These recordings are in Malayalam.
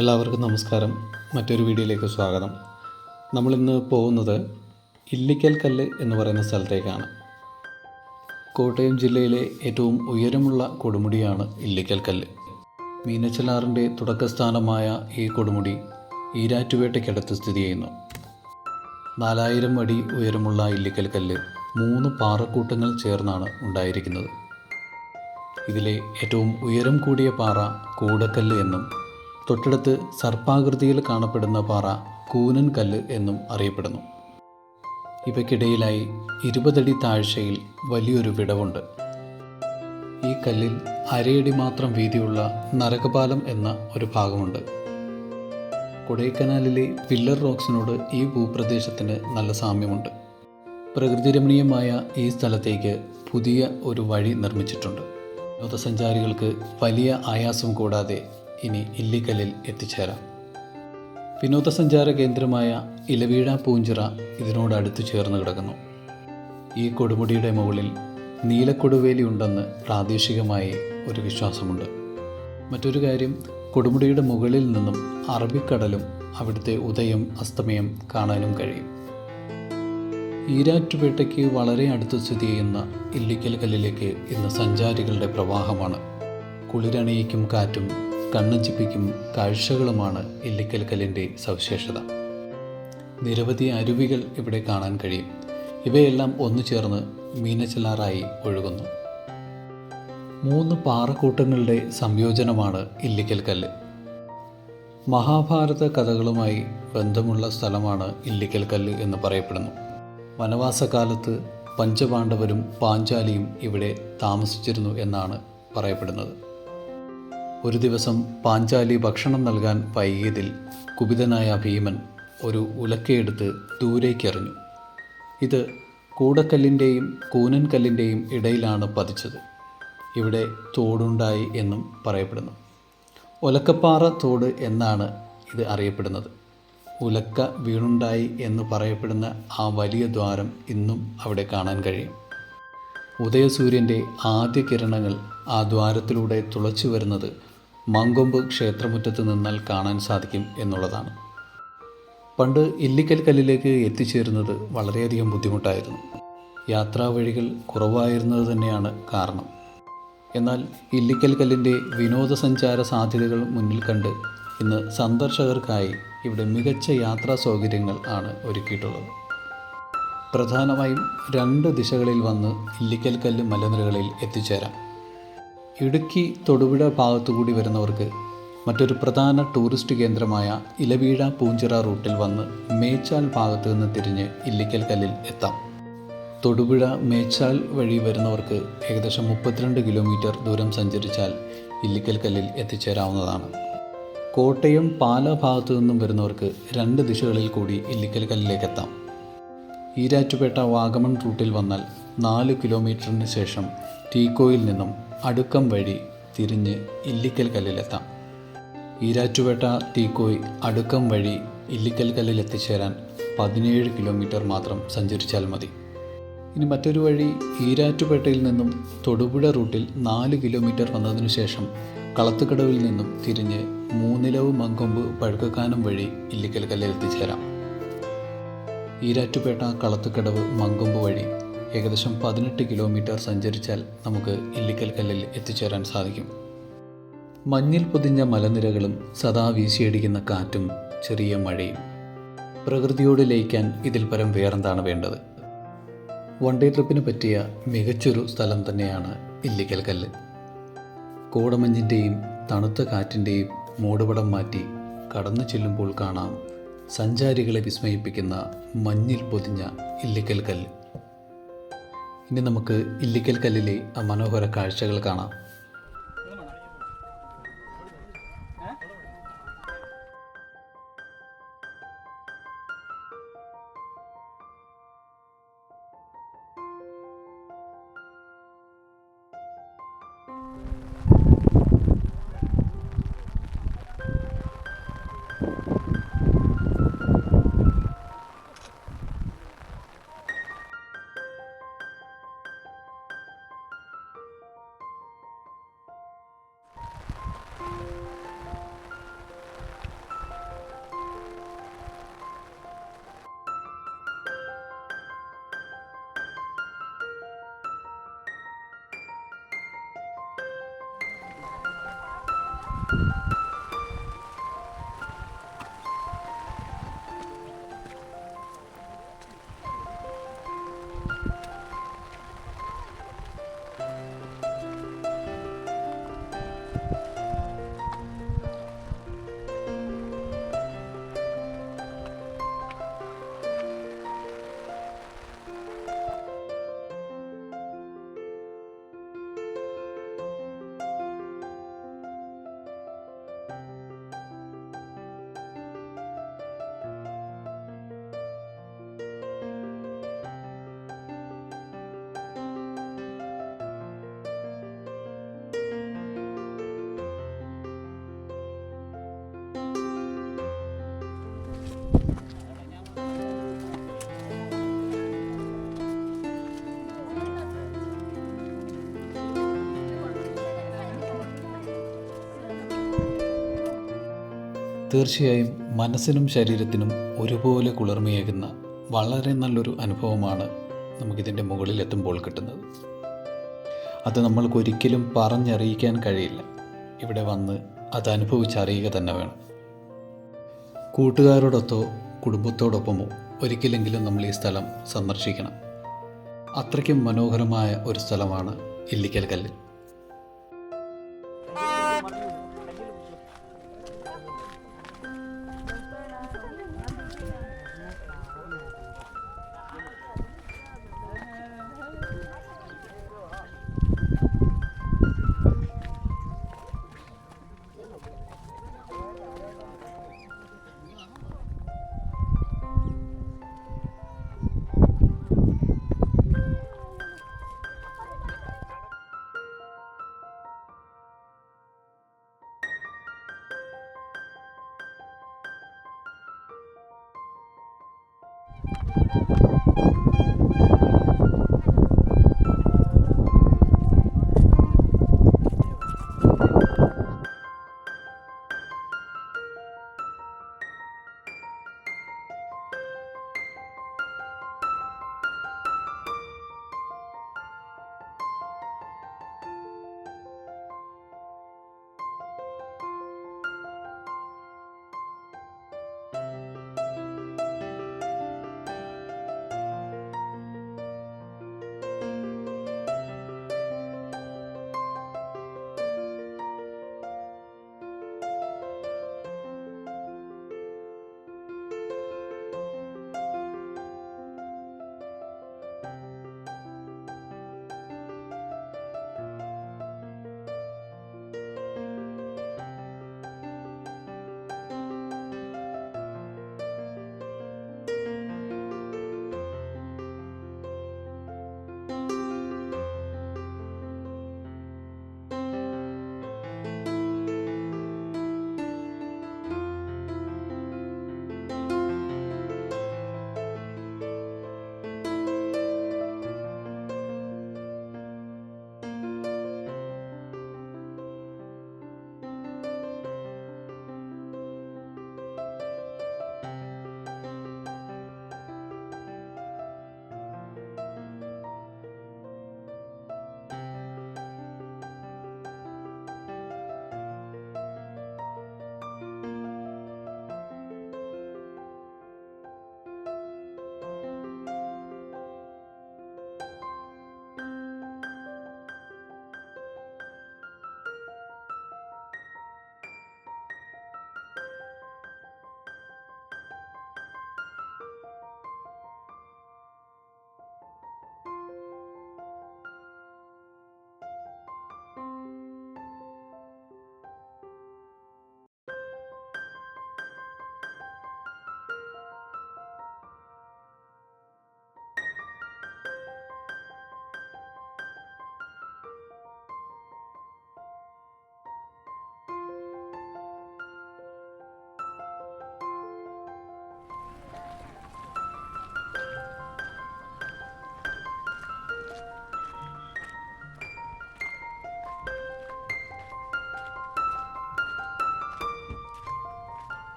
എല്ലാവർക്കും നമസ്കാരം. മറ്റൊരു വീഡിയോയിലേക്ക് സ്വാഗതം. നമ്മളിന്ന് പോകുന്നത് ഇല്ലിക്കൽ കല്ല് എന്ന് പറയുന്ന സ്ഥലത്തേക്കാണ്. കോട്ടയം ജില്ലയിലെ ഏറ്റവും ഉയരമുള്ള കൊടുമുടിയാണ് ഇല്ലിക്കൽ കല്ല്. മീനച്ചിലാറിൻ്റെ തുടക്കസ്ഥാനമായ ഈ കൊടുമുടി ഈരാറ്റുപേട്ടയ്ക്കടുത്ത് സ്ഥിതി ചെയ്യുന്നു. 4000 അടി ഉയരമുള്ള ഇല്ലിക്കൽ കല്ല് 3 പാറക്കൂട്ടങ്ങൾ ചേർന്നാണ് ഉണ്ടായിരിക്കുന്നത്. ഇതിലെ ഏറ്റവും ഉയരം കൂടിയ പാറ കൂടക്കല്ല് എന്നും തൊട്ടടുത്ത് സർപ്പാകൃതിയിൽ കാണപ്പെടുന്ന പാറ കൂനൻ കല്ല് എന്നും അറിയപ്പെടുന്നു. ഇവയ്ക്കിടയിലായി 20 അടി താഴ്ചയിൽ വലിയൊരു വിടവുണ്ട്. ഈ കല്ലിൽ അരയടി മാത്രം വീതിയുള്ള നരകപാലം എന്ന ഒരു ഭാഗമുണ്ട്. കൊടൈക്കനാലിലെ പില്ലർ റോക്സിനോട് ഈ ഭൂപ്രദേശത്തിന് നല്ല സാമ്യമുണ്ട്. പ്രകൃതിരമണീയമായ ഈ സ്ഥലത്തേക്ക് പുതിയ ഒരു വഴി നിർമ്മിച്ചിട്ടുണ്ട്. വിനോദസഞ്ചാരികൾക്ക് വലിയ ആയാസം കൂടാതെ ഇനി ഇല്ലിക്കല്ലിൽ എത്തിച്ചേരാം. വിനോദസഞ്ചാര കേന്ദ്രമായ ഇലവീഴ പൂഞ്ചിറ ഇതിനോടടുത്ത് ചേർന്ന് കിടക്കുന്നു. ഈ കൊടുമുടിയുടെ മുകളിൽ നീലക്കൊടുവേലി ഉണ്ടെന്ന് പ്രാദേശികമായി ഒരു വിശ്വാസമുണ്ട്. മറ്റൊരു കാര്യം, കൊടുമുടിയുടെ മുകളിൽ നിന്നും അറബിക്കടലും അവിടുത്തെ ഉദയം അസ്തമയം കാണാനും കഴിയും. ഈരാറ്റുപേട്ടയ്ക്ക് വളരെ അടുത്ത് സ്ഥിതി ചെയ്യുന്ന ഇല്ലിക്കൽ കല്ലിലേക്ക് ഇന്ന് സഞ്ചാരികളുടെ പ്രവാഹമാണ്. കുളിരണിയിക്കും കാറ്റും കണ്ണഞ്ചിപ്പിക്കും കാഴ്ചകളുമാണ് ഇല്ലിക്കൽ കല്ലിൻ്റെ സവിശേഷത. നിരവധി അരുവികൾ ഇവിടെ കാണാൻ കഴിയും. ഇവയെല്ലാം ഒന്നു ചേർന്ന് മീനച്ചിലാറായി ഒഴുകുന്നു. 3 പാറക്കൂട്ടങ്ങളുടെ സംയോജനമാണ് ഇല്ലിക്കൽ കല്ല്. മഹാഭാരത കഥകളുമായി ബന്ധമുള്ള സ്ഥലമാണ് ഇല്ലിക്കൽ കല്ല് എന്ന് പറയപ്പെടുന്നു. വനവാസകാലത്ത് പഞ്ചപാണ്ഡവരും പാഞ്ചാലിയും ഇവിടെ താമസിച്ചിരുന്നു എന്നാണ് പറയപ്പെടുന്നത്. ഒരു ദിവസം പാഞ്ചാലി ഭക്ഷണം നൽകാൻ വൈകിയതിൽ കുപിതനായ ഭീമൻ ഒരു ഉലക്കയെടുത്ത് ദൂരേക്കെറിഞ്ഞു. ഇത് കൂടക്കല്ലിൻ്റെയും കൂനൻ കല്ലിൻ്റെയും ഇടയിലാണ് പതിച്ചത്. ഇവിടെ തോടുണ്ടായി എന്നും പറയപ്പെടുന്നു. ഒലക്കപ്പാറ തോട് എന്നാണ് ഇത് അറിയപ്പെടുന്നത്. ഉലക്ക വീണുണ്ടായി എന്ന് പറയപ്പെടുന്ന ആ വലിയ ദ്വാരം ഇന്നും അവിടെ കാണാൻ കഴിയും. ഉദയസൂര്യൻ്റെ ആദ്യ കിരണങ്ങൾ ആ ദ്വാരത്തിലൂടെ തുളച്ചു വരുന്നത് മങ്കൊമ്പ് ക്ഷേത്രമുറ്റത്ത് നിന്നാൽ കാണാൻ സാധിക്കും എന്നുള്ളതാണ്. പണ്ട് ഇല്ലിക്കൽ കല്ലിലേക്ക് എത്തിച്ചേരുന്നത് വളരെയധികം ബുദ്ധിമുട്ടായിരുന്നു. യാത്രാവഴികൾ കുറവായിരുന്നത് തന്നെയാണ് കാരണം. എന്നാൽ ഇല്ലിക്കൽ കല്ലിൻ്റെ വിനോദസഞ്ചാര സാധ്യതകൾ മുന്നിൽ കണ്ട് ഇന്ന് സന്ദർശകർക്കായി ഇവിടെ മികച്ച യാത്രാ സൗകര്യങ്ങൾ ആണ് ഒരുക്കിയിട്ടുള്ളത്. പ്രധാനമായും 2 ദിശകളിൽ വന്ന് ഇല്ലിക്കൽ കല്ല് മലനിരകളിൽ എത്തിച്ചേരാം. ഇടുക്കി തൊടുപുഴ ഭാഗത്തുകൂടി വരുന്നവർക്ക് മറ്റൊരു പ്രധാന ടൂറിസ്റ്റ് കേന്ദ്രമായ ഇലവീഴ പൂഞ്ചിറ റൂട്ടിൽ വന്ന് മേച്ചാൽ ഭാഗത്തു നിന്ന് തിരിഞ്ഞ് ഇല്ലിക്കൽ കല്ലിൽ എത്താം. തൊടുപുഴ മേച്ചാൽ വഴി വരുന്നവർക്ക് ഏകദേശം 32 കിലോമീറ്റർ ദൂരം സഞ്ചരിച്ചാൽ ഇല്ലിക്കൽ കല്ലിൽ എത്തിച്ചേരാവുന്നതാണ്. കോട്ടയം പാല ഭാഗത്തു നിന്നും വരുന്നവർക്ക് 2 ദിശകളിൽ കൂടി ഇല്ലിക്കൽ കല്ലിലേക്ക് എത്താം. ഈരാറ്റുപേട്ട വാഗമൺ റൂട്ടിൽ വന്നാൽ 4 കിലോമീറ്ററിന് ശേഷം ടീക്കോയിൽ നിന്നും അടുക്കം വഴി തിരിഞ്ഞ് ഇല്ലിക്കൽ കല്ലിലെത്താം. ഈരാറ്റുപേട്ട ടീക്കോയ് അടുക്കം വഴി ഇല്ലിക്കൽ കല്ലിൽ എത്തിച്ചേരാൻ 17 കിലോമീറ്റർ മാത്രം സഞ്ചരിച്ചാൽ മതി. ഇനി മറ്റൊരു വഴി ഈരാറ്റുപേട്ടയിൽ നിന്നും തൊടുപുഴ റൂട്ടിൽ 4 കിലോമീറ്റർ വന്നതിനു ശേഷം കളത്തുകടവിൽ നിന്നും തിരിഞ്ഞ് മൂന്നിലവ് മങ്കൊമ്പ് പഴുക്കക്കാനം വഴി ഇല്ലിക്കൽ കല്ലിൽ എത്തിച്ചേരാം. ഈരാറ്റുപേട്ട കളത്തുകടവ് മങ്കൊമ്പ് വഴി ഏകദേശം 18 കിലോമീറ്റർ സഞ്ചരിച്ചാൽ നമുക്ക് ഇല്ലിക്കൽ കല്ലിൽ എത്തിച്ചേരാൻ സാധിക്കും. മഞ്ഞിൽ പൊതിഞ്ഞ മലനിരകളും സദാ വീശിയടിക്കുന്ന കാറ്റും ചെറിയ മഴയും. പ്രകൃതിയോട് ലയിക്കാൻ ഇതിൽ പരം വേറെന്താണ് വേണ്ടത്? വൺ ഡേ ട്രിപ്പിന് പറ്റിയ മികച്ചൊരു സ്ഥലം തന്നെയാണ് ഇല്ലിക്കൽ കല്ല്. കോടമഞ്ഞിൻ്റെയും തണുത്ത കാറ്റിൻ്റെയും മൂടുപടം മാറ്റി കടന്നു ചെല്ലുമ്പോൾ കാണാം സഞ്ചാരികളെ വിസ്മയിപ്പിക്കുന്ന മഞ്ഞിൽ പൊതിഞ്ഞ ഇല്ലിക്കൽ കല്ല്. ഇനി നമുക്ക് ഇല്ലിക്കൽ കല്ലിലെ ആ മനോഹര കാഴ്ചകൾ കാണാം. തീർച്ചയായും മനസ്സിനും ശരീരത്തിനും ഒരുപോലെ കുളിർമയേകുന്ന വളരെ നല്ലൊരു അനുഭവമാണ് നമുക്കിതിൻ്റെ മുകളിലെത്തുമ്പോൾ കിട്ടുന്നത്. അത് നമ്മൾക്കൊരിക്കലും പറഞ്ഞറിയിക്കാൻ കഴിയില്ല. ഇവിടെ വന്ന് അത് അനുഭവിച്ചറിയുക തന്നെ വേണം. കൂട്ടുകാരോടൊത്തോ കുടുംബത്തോടൊപ്പമോ ഒരിക്കലെങ്കിലും നമ്മൾ ഈ സ്ഥലം സന്ദർശിക്കണം. അത്രയ്ക്കും മനോഹരമായ ഒരു സ്ഥലമാണ് ഇല്ലിക്കൽ കല്ല്.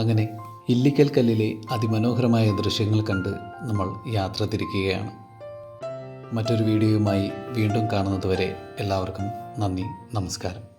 അങ്ങനെ ഇല്ലിക്കൽ കല്ലിലെ അതിമനോഹരമായ ദൃശ്യങ്ങൾ കണ്ട് നമ്മൾ യാത്ര തിരിക്കുകയാണ്. മറ്റൊരു വീഡിയോയുമായി വീണ്ടും കാണുന്നതുവരെ എല്ലാവർക്കും നന്ദി, നമസ്കാരം.